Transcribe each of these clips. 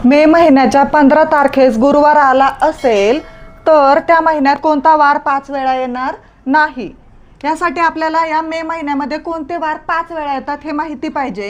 मे महिन्याच्या 15 तारखेस गुरुवार आला असेल तर त्या महिन्यात कोणता वार 5 वेळा येणार नाही। यासाठी आपल्याला या मे महिन्यामध्ये कोणते वार 5 वेळा येतात हे माहिती पाहिजे।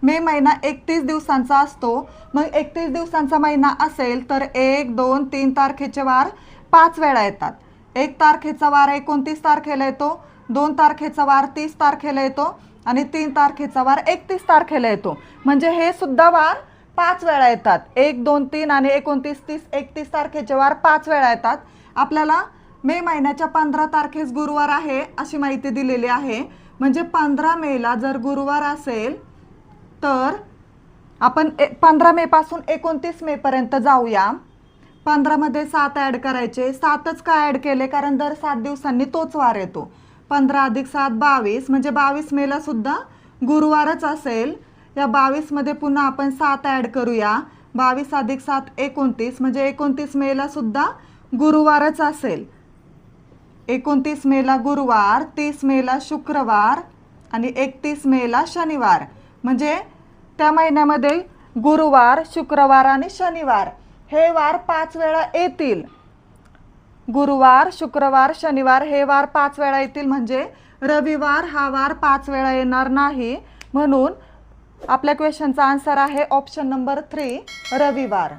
मे महिना 31 दिवसांचा असतो। मग 31 दिवसांचा महिना असेल तर 1, 2, 3 तारखेचे वार 5 वेळा येतात। 1 तारखेचा वार 29 तारखेला येतो, 2 तारखेचा वार 30 तारखेला येतो आणि 3 तारखेचा वार 31 तारखेला येतो। म्हणजे हे सुद्धा वार 5 वेळा येतात। 1, 2, 3 आणि 29, 30, 31 तारखेचे वार 5 वेळा येतात। आपल्याला मे महिन्याच्या 15 तारखेस गुरुवार आहे अशी माहिती दिलेली आहे। म्हणजे 15 मेला जर गुरुवार असेल तर आपण 15 मे पासून 29 मे पर्यंत जाऊया। 15 मध्ये 7 ॲड करायचे। 7च का ॲड केले कारण दर 7 दिवसांनी तोच वार येतो। 15 + 7 22 म्हणजे 22 मेला सुद्धा गुरुवारच असेल। या 22 मध्ये पुन्हा आपण 7 ॲड करूया। 22 + 7 29 म्हणजे 29 मेला सुद्धा गुरुवारच असेल। 29 मेला गुरुवार, 30 मेला शुक्रवार आणि 31 मेला शनिवार। म्हणजे त्या महिन्यामध्ये गुरुवार, शुक्रवार आणि शनिवार हे वार 5 वेळा येतील। गुरुवार, शुक्रवार, शनिवार हे वार 5 वेळा येतील। म्हणजे रविवार हा वार 5 वेळा येणार नाही। म्हणून आपल्या क्वेश्चनचा आन्सर आहे ऑप्शन नंबर 3 रविवार।